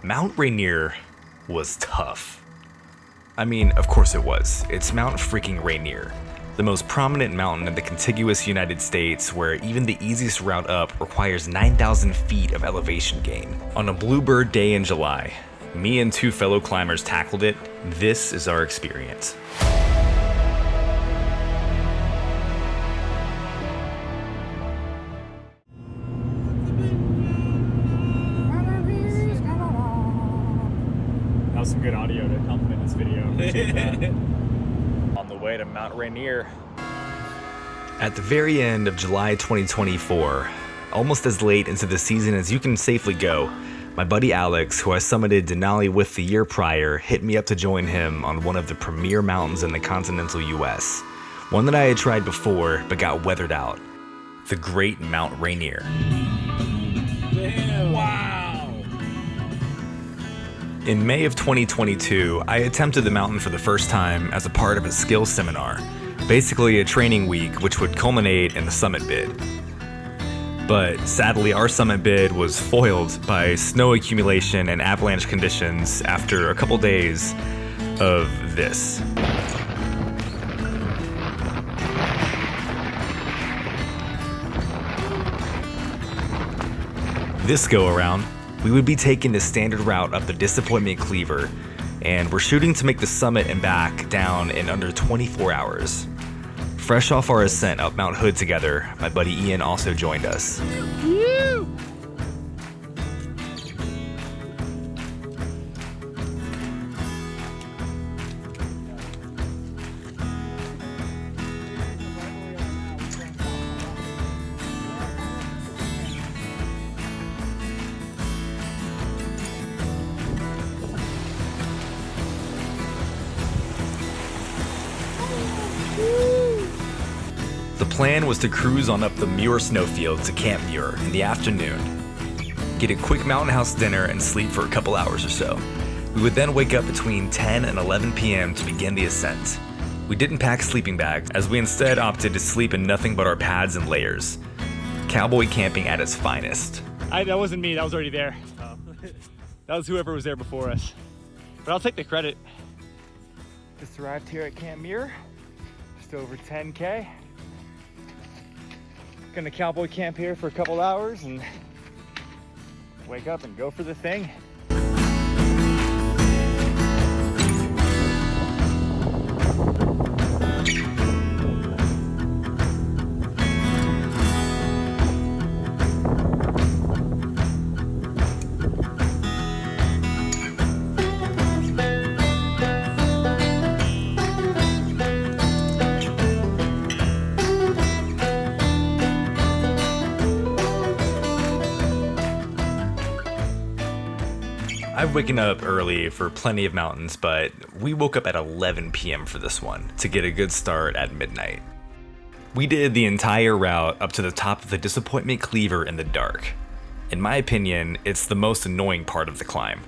Mount Rainier was tough. I mean, of course it was. It's Mount freaking Rainier, the most prominent mountain in the contiguous United States, where even the easiest route up requires 9,000 feet of elevation gain. On a bluebird day in July, me and two fellow climbers tackled it. This is our experience. That was some good audio to complement this video. Appreciate that. On the way to Mount Rainier. At the very end of July 2024, almost as late into the season as you can safely go, my buddy Alex, who I summited Denali with the year prior, hit me up to join him on one of the premier mountains in the continental US. One that I had tried before, but got weathered out. The Great Mount Rainier. Damn. Wow! In May of 2022, I attempted the mountain for the first time as a part of a skills seminar, basically a training week which would culminate in the summit bid. But sadly, our summit bid was foiled by snow accumulation and avalanche conditions after a couple days of this. This go around, we would be taking the standard route up the Disappointment Cleaver, and we're shooting to make the summit and back down in under 24 hours. Fresh off our ascent up Mount Hood together, my buddy Ian also joined us. The plan was to cruise on up the Muir snowfield to Camp Muir in the afternoon, get a quick mountain house dinner and sleep for a couple hours or so. We would then wake up between 10 and 11 p.m. to begin the ascent. We didn't pack sleeping bags, as we instead opted to sleep in nothing but our pads and layers. Cowboy camping at its finest. That wasn't me, that was already there. That was whoever was there before us. But I'll take the credit. Just arrived here at Camp Muir, just over 10K. Gonna cowboy camp here for a couple hours and wake up and go for the thing. I've waken up early for plenty of mountains, but we woke up at 11 p.m. for this one to get a good start at midnight. We did the entire route up to the top of the Disappointment Cleaver in the dark. In my opinion, it's the most annoying part of the climb,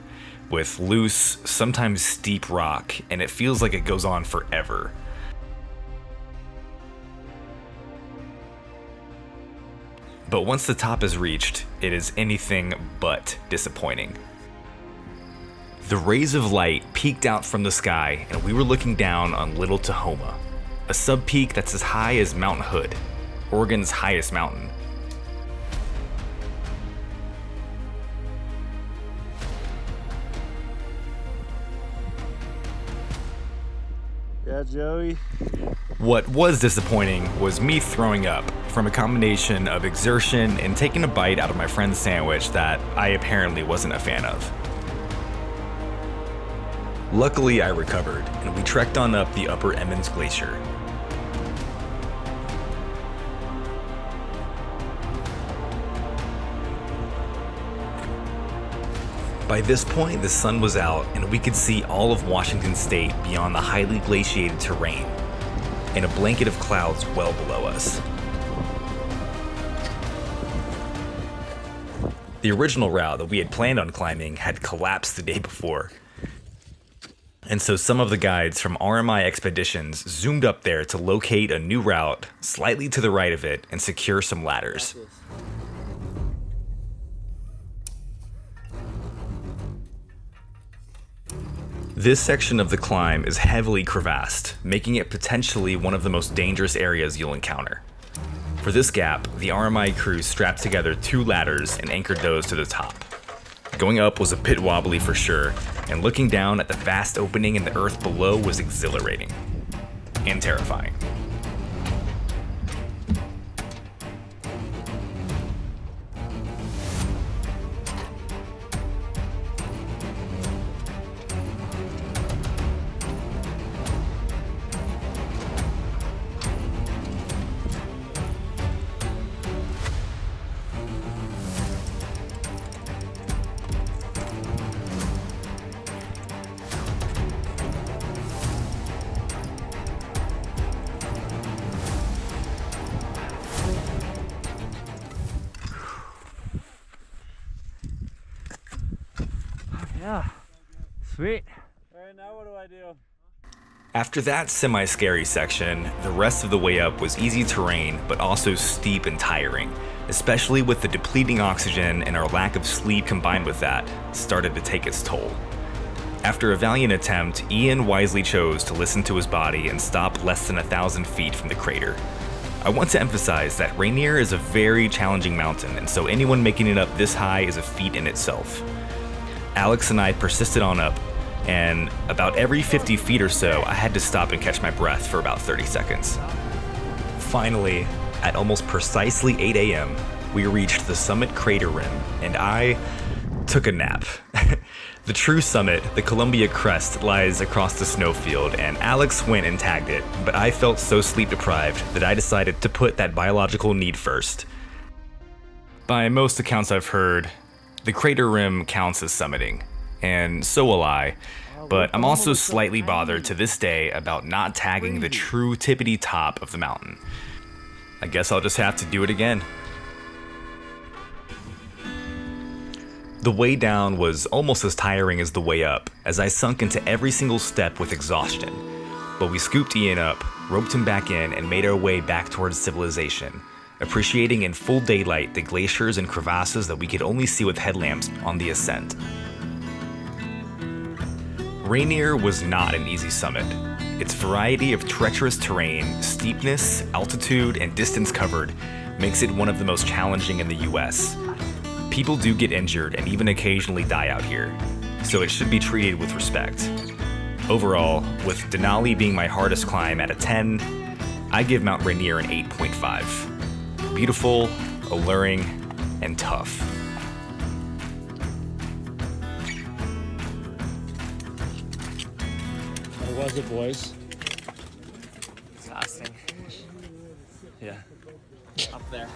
with loose, sometimes steep rock, and it feels like it goes on forever. But once the top is reached, it is anything but disappointing. The rays of light peeked out from the sky, and we were looking down on Little Tahoma, a sub-peak that's as high as Mount Hood, Oregon's highest mountain. Yeah, Joey. What was disappointing was me throwing up from a combination of exertion and taking a bite out of my friend's sandwich that I apparently wasn't a fan of. Luckily, I recovered, and we trekked on up the upper Emmons Glacier. By this point, the sun was out, and we could see all of Washington State beyond the highly glaciated terrain, and a blanket of clouds well below us. The original route that we had planned on climbing had collapsed the day before. And so some of the guides from RMI Expeditions zoomed up there to locate a new route slightly to the right of it and secure some ladders. This section of the climb is heavily crevassed, making it potentially one of the most dangerous areas you'll encounter. For this gap, the RMI crew strapped together 2 ladders and anchored those to the top. Going up was a bit wobbly for sure, and looking down at the vast opening in the earth below was exhilarating and terrifying. Yeah, sweet. All right, now what do I do? After that semi-scary section, the rest of the way up was easy terrain, but also steep and tiring, especially with the depleting oxygen and our lack of sleep combined with that, started to take its toll. After a valiant attempt, Ian wisely chose to listen to his body and stop less than 1,000 feet from the crater. I want to emphasize that Rainier is a very challenging mountain, and so anyone making it up this high is a feat in itself. Alex and I persisted on up, and about every 50 feet or so, I had to stop and catch my breath for about 30 seconds. Finally, at almost precisely 8 a.m., we reached the summit crater rim, and I took a nap. The true summit, the Columbia Crest, lies across the snowfield, and Alex went and tagged it, but I felt so sleep deprived that I decided to put that biological need first. By most accounts I've heard, the crater rim counts as summiting, and so will I, but I'm also slightly bothered to this day about not tagging the true tippity top of the mountain. I guess I'll just have to do it again. The way down was almost as tiring as the way up, as I sunk into every single step with exhaustion. But we scooped Ian up, roped him back in, and made our way back towards civilization, appreciating in full daylight the glaciers and crevasses that we could only see with headlamps on the ascent. Rainier was not an easy summit. Its variety of treacherous terrain, steepness, altitude, and distance covered makes it one of the most challenging in the US. People do get injured and even occasionally die out here, so it should be treated with respect. Overall, with Denali being my hardest climb at a 10, I give Mount Rainier an 8.5. Beautiful, alluring, and tough. How was it, boys? Exhausting. Yeah. Up there.